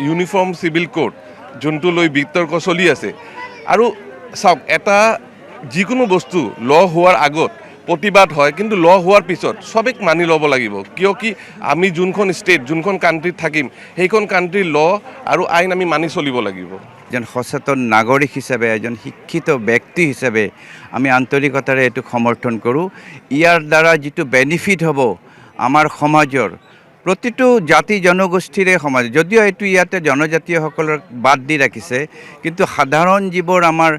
uniform civil code যোনটো লৈ বিতৰ্ক চলি আছে আৰু চাওক এটা যিকোনো বস্তু ল হোৱাৰ আগত প্ৰতিবাদ হয় কিন্তু ল হোৱাৰ পিছত সবেক মানি ল'ব লাগিব কিয় কি আমি যোনখন ষ্টেট যোনখন কাণ্ট্ৰিত থাকিম সেইখন কাণ্ট্ৰিৰ ল আৰু আইন আমি মানি চলিব লাগিব এজন সচেতন নাগৰিক হিচাপে এজন শিক্ষিত ব্যক্তি হিচাপে আমি আন্তৰিকতাৰে এইটো সমৰ্থন কৰোঁ ইয়াৰ দ্বাৰা যিটো বেনিফিট হ'ব আমাৰ সমাজৰ প্ৰতিটো জাতি জনগোষ্ঠীৰে সমাজ যদিও এইটো ইয়াতে জনজাতীয়সকলক বাদ দি ৰাখিছে কিন্তু সাধাৰণ যিবোৰ আমাৰ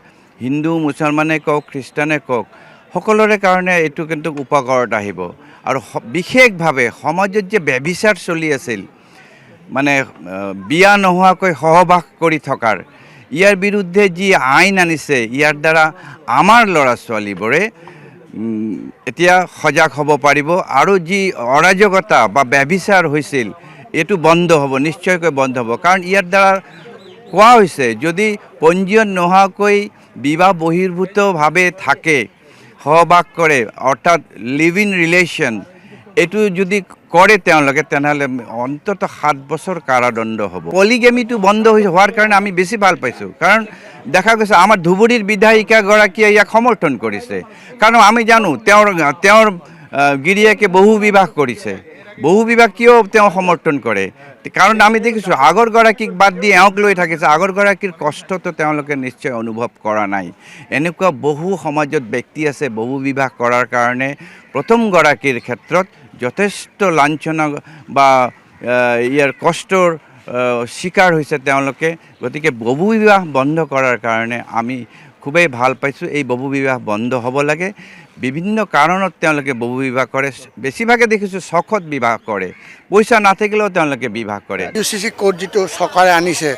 হিন্দু মুছলমানে কওক খ্ৰীষ্টানে কওক সকলোৰে কাৰণে এইটো কিন্তু উপকাৰত আহিব আৰু বিশেষভাৱে সমাজত যে ব্যভিচাৰ চলি আছিল মানে বিয়া নোহোৱাকৈ সহবাস কৰি থকাৰ ইয়াৰ বিৰুদ্ধে যি আইন আনিছে ইয়াৰ দ্বাৰা আমাৰ ল'ৰা ছোৱালীবোৰে এতিয়া সজাগ হ'ব পাৰিব আৰু যি অৰাজকতা বা ব্যভিচাৰ হৈছিল এইটো বন্ধ হ'ব নিশ্চয়কৈ বন্ধ হ'ব কাৰণ ইয়াৰ দ্বাৰা কোৱা হৈছে যদি পঞ্জীয়ন নোহোৱাকৈ বিবাহ বহিৰ্ভূতভাৱে থাকে সহবাস কৰে অৰ্থাৎ লিভ ইন ৰিলেশ্যন এইটো যদি কৰে তেওঁলোকে তেনেহ'লে অন্তত 7 বছৰ কাৰাদণ্ড হ'ব পলিগেমিটো বন্ধ হোৱাৰ কাৰণে আমি বেছি ভাল পাইছোঁ কাৰণ দেখা গৈছে আমাৰ ধুবুৰীৰ বিধায়িকাগৰাকীয়ে ইয়াক সমৰ্থন কৰিছে কাৰণ আমি জানো তেওঁৰ গিৰিয়েকে বহু বিবাহ কৰিছে বহু বিবাহ কিয় তেওঁ সমৰ্থন কৰে কাৰণ আমি দেখিছোঁ আগৰগৰাকীক বাদ দি এওঁক লৈ থাকিছে আগৰগৰাকীৰ কষ্টটো তেওঁলোকে নিশ্চয় অনুভৱ কৰা নাই এনেকুৱা বহু সমাজত ব্যক্তি আছে বহু বিবাহ কৰাৰ কাৰণে প্ৰথমগৰাকীৰ ক্ষেত্ৰত যথেষ্ট লাঞ্ছনা বা ইয়াৰ কষ্টৰ শিকাৰ হৈছে তেওঁলোকে গতিকে বহু বিবাহ বন্ধ কৰাৰ কাৰণে আমি খুবেই ভাল পাইছোঁ এই বহু বিবাহ বন্ধ হ'ব লাগে বিভিন্ন কাৰণত তেওঁলোকে বহু বিবাহ কৰে বেছিভাগে দেখিছোঁ চখত বিবাহ কৰে পইচা নাথাকিলেও তেওঁলোকে বিবাহ কৰে UCC কোড যিটো চৰকাৰে আনিছে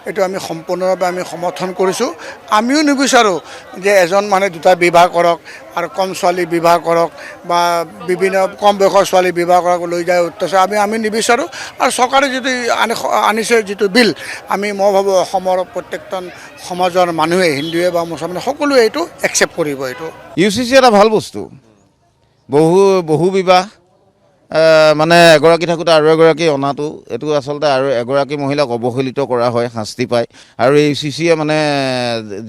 এইটো আমি সম্পূৰ্ণভাৱে আমি সমৰ্থন কৰিছোঁ আমিও নিবিচাৰোঁ যে এজন মানে দুটা বিবাহ কৰক আৰু কম ছোৱালী বিবাহ কৰক বা বিভিন্ন কম বয়সৰ ছোৱালী বিবাহ কৰক লৈ যায় অত্যাচাৰ আমি নিবিচাৰোঁ আৰু চৰকাৰে যদি আনিছে যিটো বিল মই ভাবোঁ অসমৰ প্ৰত্যেকজন সমাজৰ মানুহে হিন্দুৱে বা মুছলমানে সকলোৱে এইটো একচেপ্ট কৰিব এইটো UCC এটা ভাল বস্তু বহু বিবাহ মানে এগৰাকী থাকোঁতে আৰু এগৰাকী অনাটো এইটো আচলতে আৰু এগৰাকী মহিলাক অৱহেলিত কৰা হয় শাস্তি পায় আৰু এই UCCয়ে মানে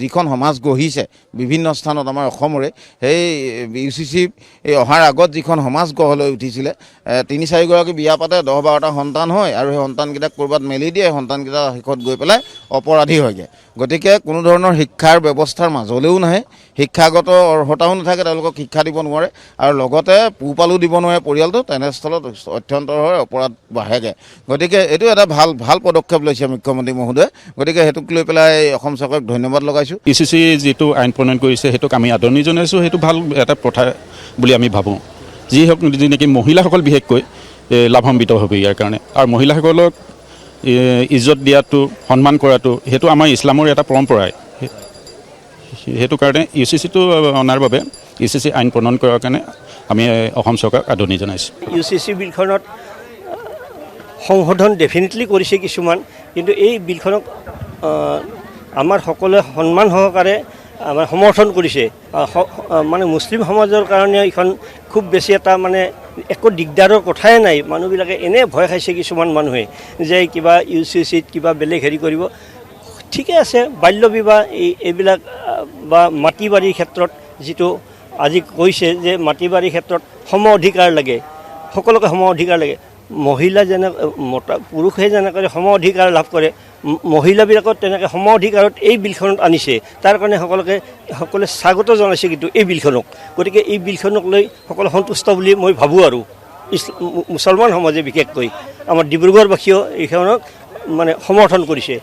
যিখন সমাজ গঢ়িছে বিভিন্ন স্থানত আমাৰ অসমৰে সেই UCC এই অহাৰ আগত যিখন সমাজ গঢ় লৈ উঠিছিলে 3-4গৰাকী বিয়া পাতে 10-12টা সন্তান হয় আৰু সেই সন্তানকেইটাক ক'ৰবাত মেলি দিয়ে সন্তানকেইটা শেষত গৈ পেলাই অপৰাধী হয়গৈ গতিকে কোনো ধৰণৰ শিক্ষাৰ ব্যৱস্থাৰ মাজলৈও নাহে শিক্ষাগত অৰ্হতাও নাথাকে তেওঁলোকক শিক্ষা দিব নোৱাৰে আৰু লগতে পোহপালো দিব নোৱাৰে পৰিয়ালটো তেনেস্থলত অত্যন্তৰ হয় অপৰাধ বাঢ়েগৈ গতিকে এইটো এটা ভাল পদক্ষেপ লৈছে মুখ্যমন্ত্ৰী মহোদয়ে গতিকে সেইটোক লৈ পেলাই অসম চৰকাৰক ধন্যবাদ লগাইছোঁ UCC যিটো আইন প্ৰণয়ন কৰিছে সেইটোক আমি আদৰণি জনাইছোঁ সেইটো ভাল এটা প্ৰথা বুলি আমি ভাবোঁ যি নেকি মহিলাসকল বিশেষকৈ লাভান্বিত হ'ব ইয়াৰ কাৰণে আৰু মহিলাসকলক ইজ্জত দিয়াটো সন্মান কৰাটো সেইটো আমাৰ ইছলামৰ এটা পৰম্পৰাই সেইটো কাৰণে UCCটো অনাৰ বাবে UCC আইন প্ৰণয়ন কৰাৰ কাৰণে আমি অসম চৰকাৰক আদৰণি জনাইছোঁ UCC বিলখনত সংশোধন ডেফিনেটলি কৰিছে কিছুমান কিন্তু এই বিলখনক আমাৰ সকলোৱে সন্মান সহকাৰে আমাৰ সমৰ্থন কৰিছে মানে মুছলিম সমাজৰ কাৰণে এইখন খুব বেছি এটা মানে একো দিগদাৰৰ কথাই নাই মানুহবিলাকে এনে ভয় খাইছে কিছুমান মানুহে যে কিবা UCCত কিবা বেলেগ হেৰি কৰিব ঠিকে আছে বাল্য বিবাহ এইবিলাক বা মাটি বাৰীৰ ক্ষেত্ৰত যিটো আজি কৈছে যে মাটি বাৰীৰ ক্ষেত্ৰত সম অধিকাৰ লাগে সকলোকে সম অধিকাৰ লাগে মহিলা যেনে পুৰুষে যেনেকৈ সম অধিকাৰ লাভ কৰে মহিলাবিলাকক তেনেকৈ সম অধিকাৰত এই বিলখনত আনিছে তাৰ কাৰণে সকলোৱে স্বাগত জনাইছে কিন্তু এই বিলখনক গতিকে এই বিলখনক লৈ সকলো সন্তুষ্ট বুলি মই ভাবোঁ আৰু মুছলমান সমাজে বিশেষকৈ আমাৰ ডিব্ৰুগড়বাসীয়েও এইখনক মানে সমৰ্থন কৰিছে